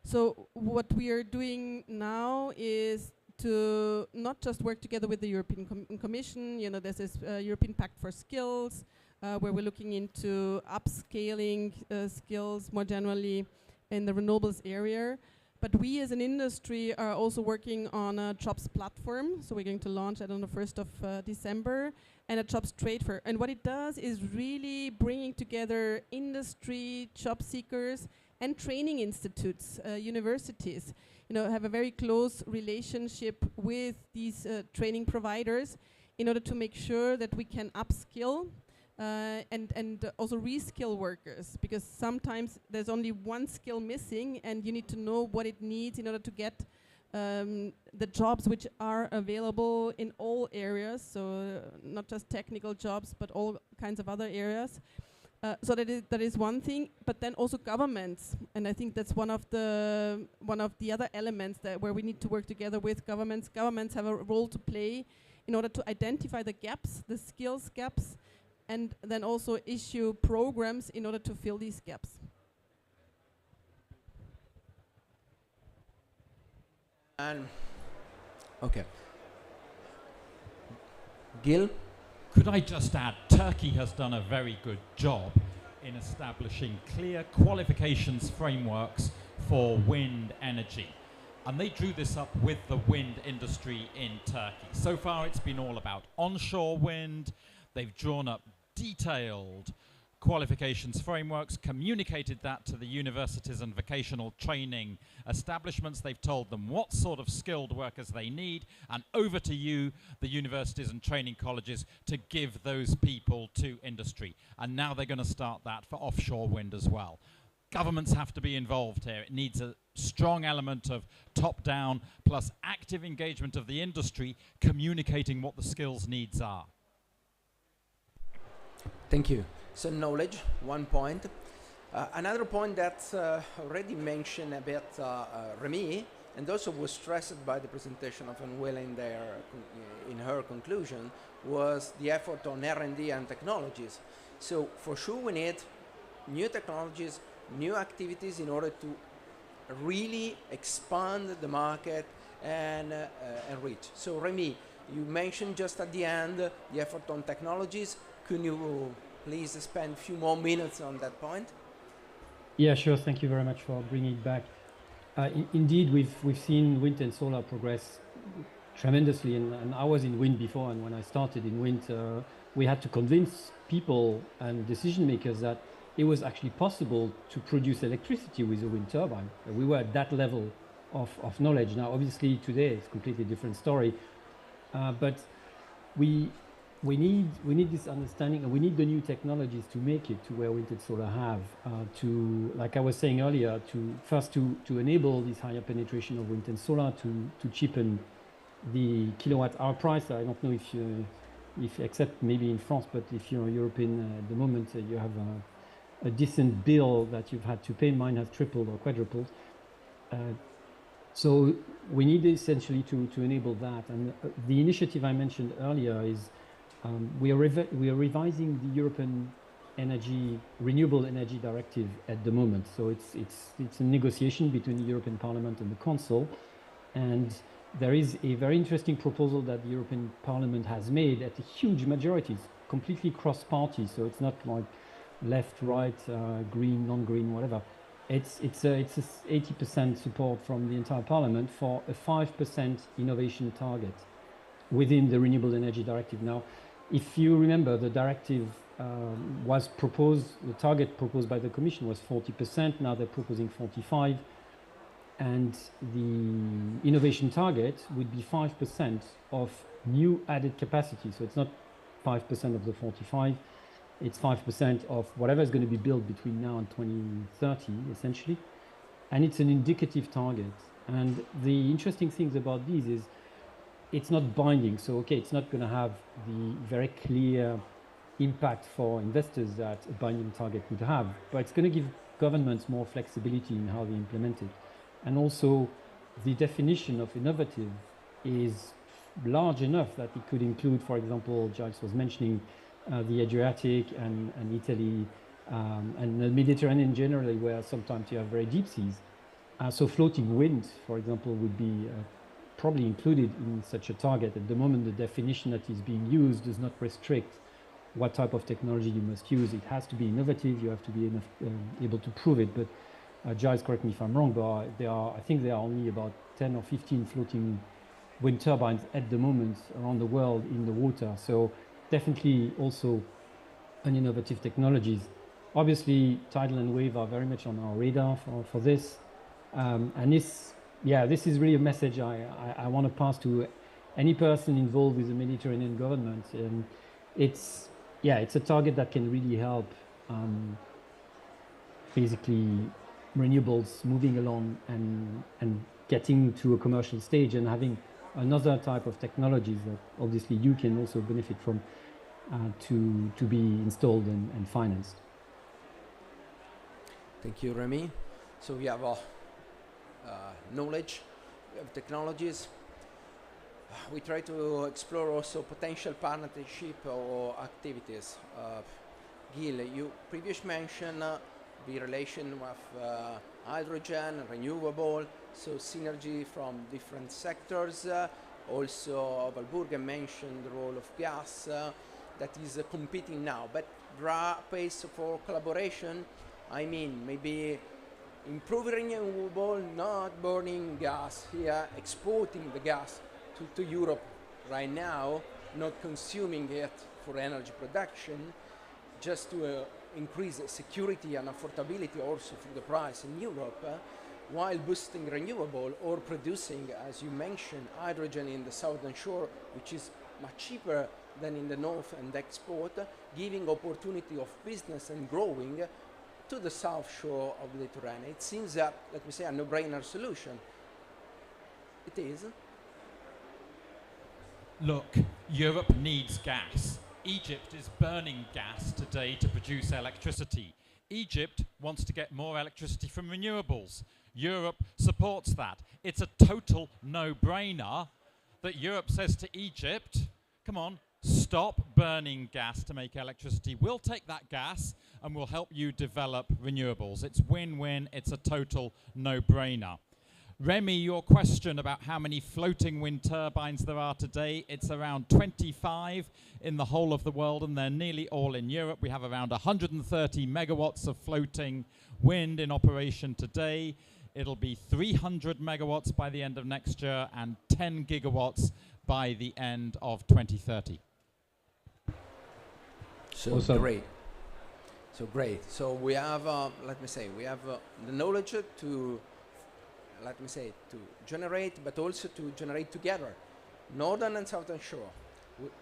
So what we are doing now is to not just work together with the European Commission, there's this European Pact for Skills, where we're looking into upscaling skills more generally in the renewables area. But we as an industry are also working on a jobs platform. So we're going to launch it on the 1st of December, and a jobs trade fair. And what it does is really bringing together industry, job seekers, and training institutes, universities, have a very close relationship with these training providers in order to make sure that we can upskill and also reskill workers, because sometimes there's only one skill missing and you need to know what it needs in order to get the jobs which are available in all areas, so not just technical jobs but all kinds of other areas. So that is one thing, but then also governments, and I think that's one of the other elements that where we need to work together with governments. Governments have a role to play in order to identify the gaps, the skills gaps, and then also issue programs in order to fill these gaps.
And okay, Gil.
Could I just add, Turkey has done a very good job in establishing clear qualifications frameworks for wind energy. And they drew this up with the wind industry in Turkey. So far it's been all about onshore wind. They've drawn up detailed qualifications frameworks, communicated that to the universities and vocational training establishments. They've told them what sort of skilled workers they need, and over to you, the universities and training colleges, to give those people to industry. And now they're going to start that for offshore wind as well. Governments have to be involved here. It needs a strong element of top-down plus active engagement of the industry, communicating what the skills needs are.
Thank you. So knowledge, one point. Another point that's already mentioned about Remy, and also was stressed by the presentation of Manuela in her conclusion, was the effort on R&D and technologies. So for sure we need new technologies, new activities in order to really expand the market and reach. So Remy, you mentioned just at the end the effort on technologies. Can you please spend a few more minutes on that point?
Yeah, sure. Thank you very much for bringing it back. Indeed, we've seen wind and solar progress tremendously, and I was in wind before, and when I started in wind, we had to convince people and decision makers that it was actually possible to produce electricity with a wind turbine. We were at that level of knowledge. Now, obviously, today it's a completely different story, but we need this understanding, and we need the new technologies to make it to where wind and solar have, to, like I was saying earlier, to enable this higher penetration of wind and solar, to cheapen the kilowatt hour price. I don't know if except maybe in France, but if you're European at the moment, you have a decent bill that you've had to pay. Mine has tripled or quadrupled. So we need essentially to enable that. And the initiative I mentioned earlier is we are revising the European Renewable Energy Directive at the moment. So it's a negotiation between the European Parliament and the Council, and there is a very interesting proposal that the European Parliament has made at a huge majority. It's completely cross-party, so it's not like left, right, green, non-green, whatever. It's 80% support from the entire Parliament for a 5% innovation target within the Renewable Energy Directive. Now, if you remember, the directive was proposed, the target proposed by the Commission was 40%, now they're proposing 45%, and the innovation target would be 5% of new added capacity. So it's not 5% of the 45%, it's 5% of whatever is going to be built between now and 2030, essentially, and it's an indicative target. And the interesting things about these is it's not binding. So, okay, it's not going to have the very clear impact for investors that a binding target would have, but it's going to give governments more flexibility in how they implement it. And also, the definition of innovative is large enough that it could include, for example, Giles was mentioning the Adriatic and Italy and the Mediterranean generally, where sometimes you have very deep seas. So floating wind, for example, would be probably included in such a target. At the moment, the definition that is being used does not restrict what type of technology you must use. It has to be innovative. You have to be able to prove it. But Giles, correct me if I'm wrong, but I think there are only about 10 or 15 floating wind turbines at the moment around the world in the water. So definitely also an innovative technologies. Obviously, tidal and wave are very much on our radar for this. And this is really a message I want to pass to any person involved with the Mediterranean government. It's a target that can really help basically renewables moving along and getting to a commercial stage and having another type of technologies that obviously you can also benefit from to be installed and financed.
Thank you, Remy. So we have knowledge, we have technologies. We try to explore also potential partnership or activities. Gil, you previously mentioned the relation with hydrogen, renewable, so synergy from different sectors. Also, Walburga mentioned the role of gas that is competing now, but there are ways for collaboration. I mean, maybe improving renewable, not burning gas here, exporting the gas to Europe right now, not consuming it for energy production, just to increase security and affordability also for the price in Europe, while boosting renewable or producing, as you mentioned, hydrogen in the southern shore, which is much cheaper than in the north, and export, giving opportunity of business and growing to the south shore of the Mediterranean. It seems that, let me say, a no-brainer solution. It is.
Look, Europe needs gas. Egypt is burning gas today to produce electricity. Egypt wants to get more electricity from renewables. Europe supports that. It's a total no-brainer that Europe says to Egypt, come on, stop burning gas to make electricity. We'll take that gas and we'll help you develop renewables. It's win-win. It's a total no-brainer. Remy, your question about how many floating wind turbines there are today, it's around 25 in the whole of the world, and they're nearly all in Europe. We have around 130 megawatts of floating wind in operation today. It'll be 300 megawatts by the end of next year and 10 gigawatts by the end of 2030.
So
awesome.
Great. So great. So we have, let me say, we have the knowledge to, let me say, to generate, but also to generate together, northern and southern shore.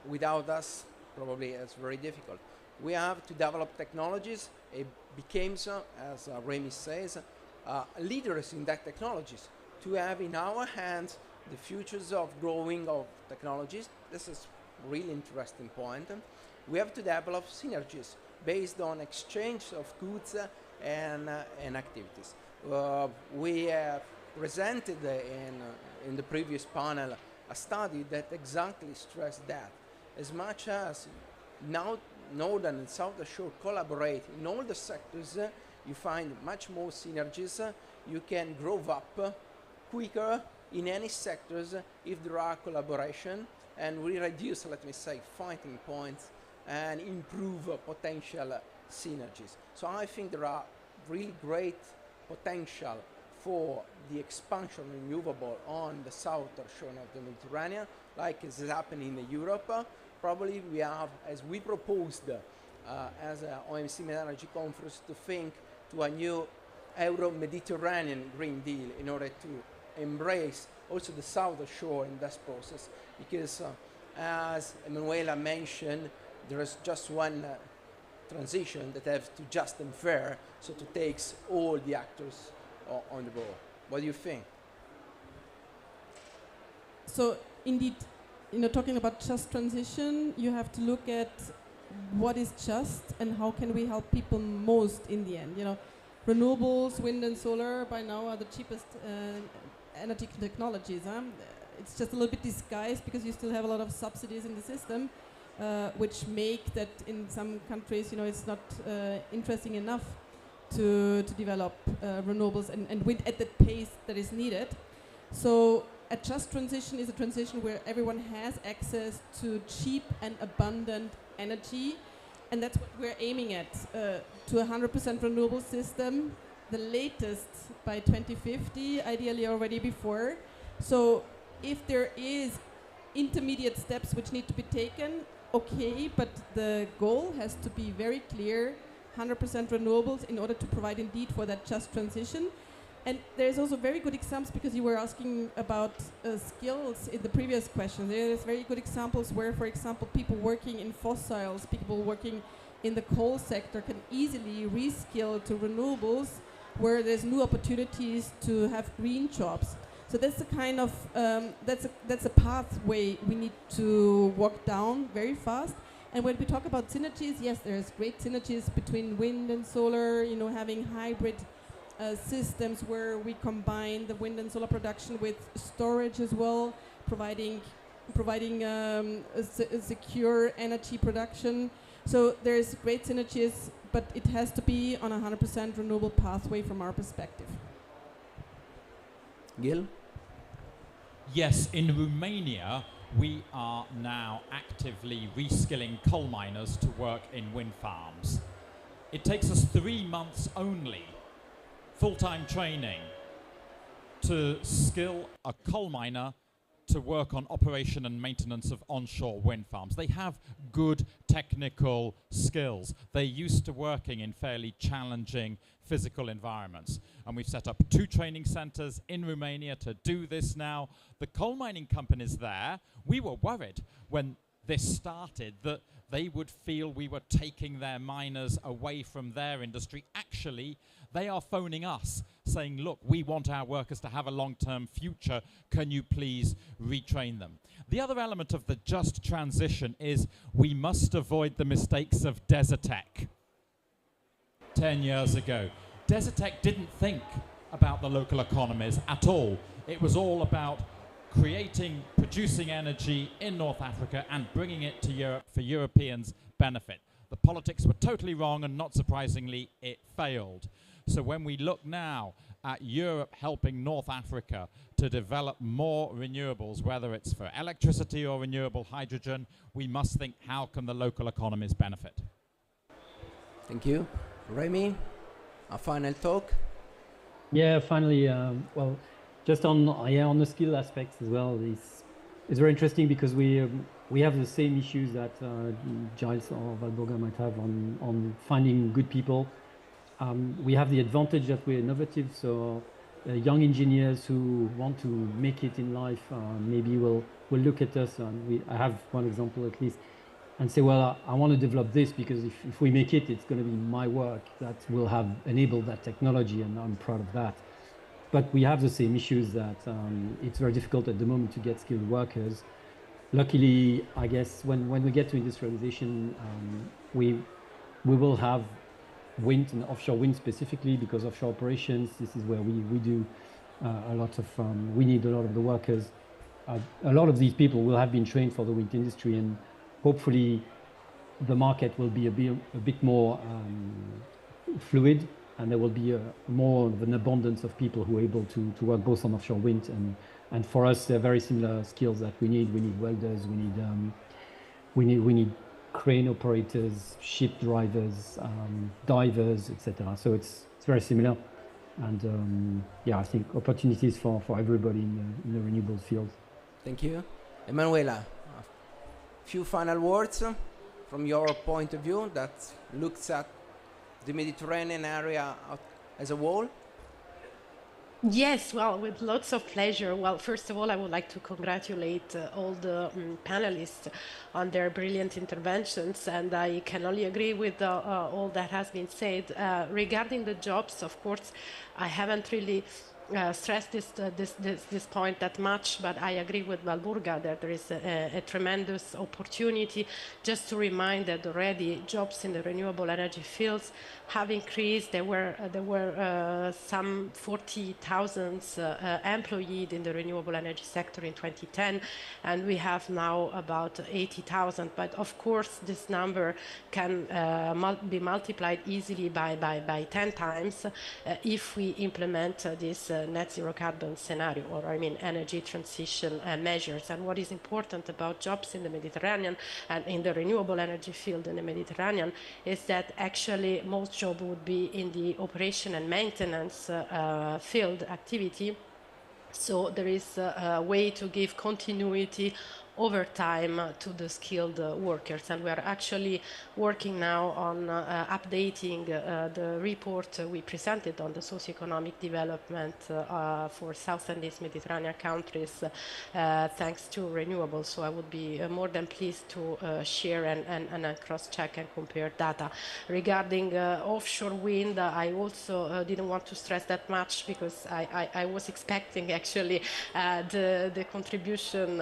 Without us, probably it's very difficult. We have to develop technologies. It becomes, as Remy says, leaders in that technologies, to have in our hands the futures of growing of technologies. This is really interesting point. We have to develop synergies based on exchange of goods and activities. We presented in the previous panel a study that exactly stressed that. As much as now northern and southern shore collaborate in all the sectors, you find much more synergies. You can grow up quicker in any sectors if there are collaboration, and we reduce, let me say, fighting points and improve potential synergies. So I think there are really great potential for the expansion of renewable on the southern shore of the Mediterranean, like is happening in Europe. Probably we have, as we proposed as an OMC Mid-Energy Conference, to think to a new Euro-Mediterranean Green Deal in order to embrace also the southern shore in this process, because as Emanuela mentioned, there is just one transition that has to just and fair, so to take all the actors on the board. What do you think?
So indeed, talking about just transition, you have to look at what is just and how can we help people most in the end. Renewables, wind and solar by now are the cheapest energy technologies. It's just a little bit disguised because you still have a lot of subsidies in the system, which make that in some countries, it's not interesting enough to develop renewables and wind at the pace that is needed. So a just transition is a transition where everyone has access to cheap and abundant energy, and that's what we're aiming at, to a 100% renewable system, the latest by 2050, ideally already before. So if there is intermediate steps which need to be taken, okay, but the goal has to be very clear, 100% renewables in order to provide indeed for that just transition. And there's also very good examples, because you were asking about skills in the previous question. There's very good examples where, for example, people working in fossils, people working in the coal sector can easily reskill to renewables, where there's new opportunities to have green jobs. So that's the kind of, that's a pathway we need to walk down very fast. And when we talk about synergies, yes, there's great synergies between wind and solar, having hybrid systems where we combine the wind and solar production with storage as well, providing a secure energy production. So there's great synergies, but it has to be on a 100% renewable pathway from our perspective.
Gil?
Yes, in Romania, we are now actively reskilling coal miners to work in wind farms. It takes us 3 months only, full-time training, to skill a coal miner to work on operation and maintenance of onshore wind farms. They have good technical skills. They're used to working in fairly challenging physical environments. And we've set up 2 training centers in Romania to do this now. The coal mining companies there, we were worried when this started that they would feel we were taking their miners away from their industry. Actually, they are phoning us saying, look, we want our workers to have a long-term future. Can you please retrain them? The other element of the just transition is we must avoid the mistakes of Desertec 10 years ago. Desertec didn't think about the local economies at all. It was all about producing energy in North Africa and bringing it to Europe for Europeans' benefit. The politics were totally wrong, and not surprisingly, it failed. So when we look now at Europe helping North Africa to develop more renewables, whether it's for electricity or renewable hydrogen, we must think, how can the local economies benefit?
Thank you. Remy, a final talk?
Yeah, finally, well, just on the skill aspects as well, it's very interesting because we have the same issues that Giles or Valborga might have on finding good people. We have the advantage that we're innovative, so young engineers who want to make it in life maybe will look at us, and I have one example at least, and say, well, I want to develop this because if we make it, it's going to be my work that will have enabled that technology, and I'm proud of that. But we have the same issues that it's very difficult at the moment to get skilled workers. Luckily, I guess when we get to industrialization, we will have wind and offshore wind specifically, because offshore operations, this is where we do a lot of, we need a lot of the workers. A lot of these people will have been trained for the wind industry, and hopefully the market will be a bit more fluid, and there will be more of an abundance of people who are able to work both on offshore wind and for us, they're very similar skills that we need. We need welders, we need crane operators, ship drivers, divers, etc. So it's very similar, and yeah, I think opportunities for everybody in the renewables field.
Thank you. Emanuela, a few final words from your point of view that looks at the Mediterranean area as a whole.
Yes, well, with lots of pleasure. Well, first of all, I would like to congratulate all the panelists on their brilliant interventions, and I can only agree with all that has been said. Regarding the jobs, of course, I haven't really stress this point that much, but I agree with Valburga that there is a tremendous opportunity. Just to remind that already jobs in the renewable energy fields have increased. There were some 40,000 employed in the renewable energy sector in 2010, and we have now about 80,000. But of course, this number can be multiplied easily by 10 times if we implement this net zero carbon scenario, or I mean energy transition measures. And what is important about jobs in the Mediterranean and in the renewable energy field in the Mediterranean is that actually most jobs would be in the operation and maintenance field activity. So there is a way to give continuity over time to the skilled workers, and we are actually working now on updating the report we presented on the socioeconomic development for South and East Mediterranean countries thanks to Renewable. So I would be more than pleased to share and cross-check and compare data. Regarding offshore wind, I also didn't want to stress that much because I was expecting actually the contribution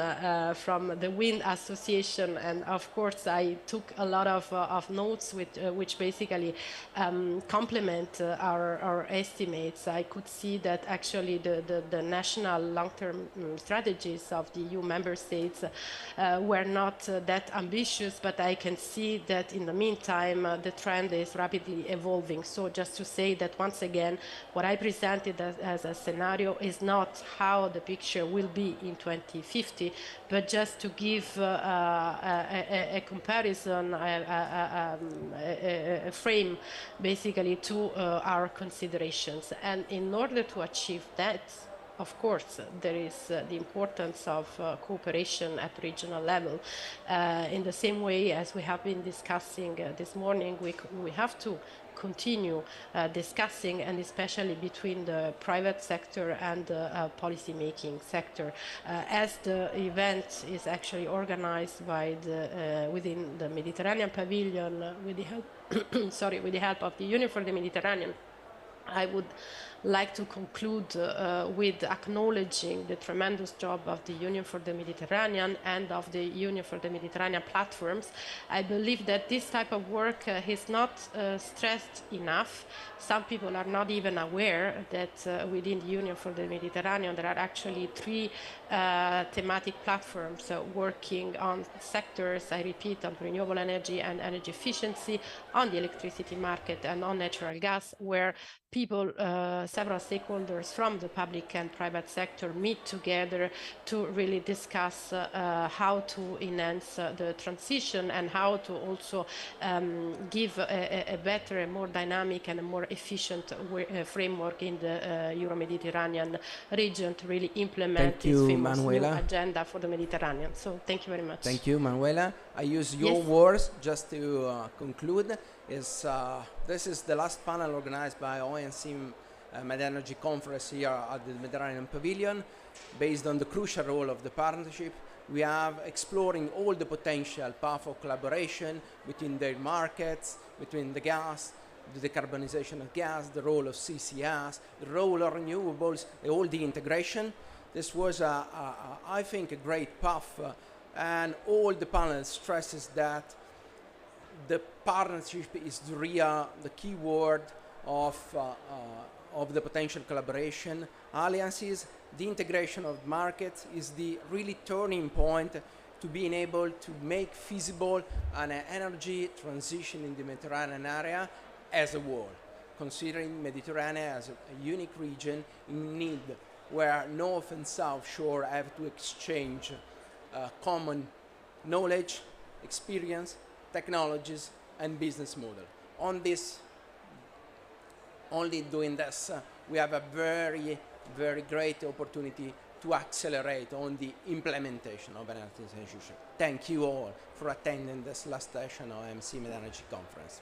from the Wind Association, and of course I took a lot of notes which basically complement our estimates. I could see that actually the national long-term strategies of the EU member states were not that ambitious, but I can see that in the meantime the trend is rapidly evolving. So just to say that once again, what I presented as a scenario is not how the picture will be in 2050, but just to give a comparison, a frame basically to our considerations. And in order to achieve that, of course, there is the importance of cooperation at regional level. In the same way as we have been discussing this morning, we have to continue discussing, and especially between the private sector and the policy-making sector. As the event is actually organized by within the Mediterranean Pavilion with the help, with the help of the Union for the Mediterranean, I would like to conclude with acknowledging the tremendous job of the Union for the Mediterranean and of the Union for the Mediterranean platforms. I believe that this type of work is not stressed enough. Some people are not even aware that within the Union for the Mediterranean there are actually 3 thematic platforms working on sectors, I repeat, on renewable energy and energy efficiency, on the electricity market and on natural gas, where people, several stakeholders from the public and private sector meet together to really discuss how to enhance the transition and how to also give a better and more dynamic and a more efficient framework in the Euro-Mediterranean region to really implement this famous new agenda for the Mediterranean. So thank you very much.
Thank you, Manuela. I use your words just to conclude. This is the last panel organized by ONC Med Energy Conference here at the Mediterranean Pavilion. Based on the crucial role of the partnership, we are exploring all the potential path of collaboration between their markets, between the gas, the decarbonization of gas, the role of CCS, the role of renewables, all the integration. This was, I think, a great path, and all the panel stresses that the partnership is the key word of the potential collaboration. Alliances, the integration of markets is the really turning point to being able to make feasible an energy transition in the Mediterranean area as a whole, considering Mediterranean as a unique region in need, where North and South Shore have to exchange common knowledge, experience, technologies, and business model. On this, only doing this, we have a very, very great opportunity to accelerate on the implementation of energy transition. Thank you all for attending this last session of MC Med Energy Conference.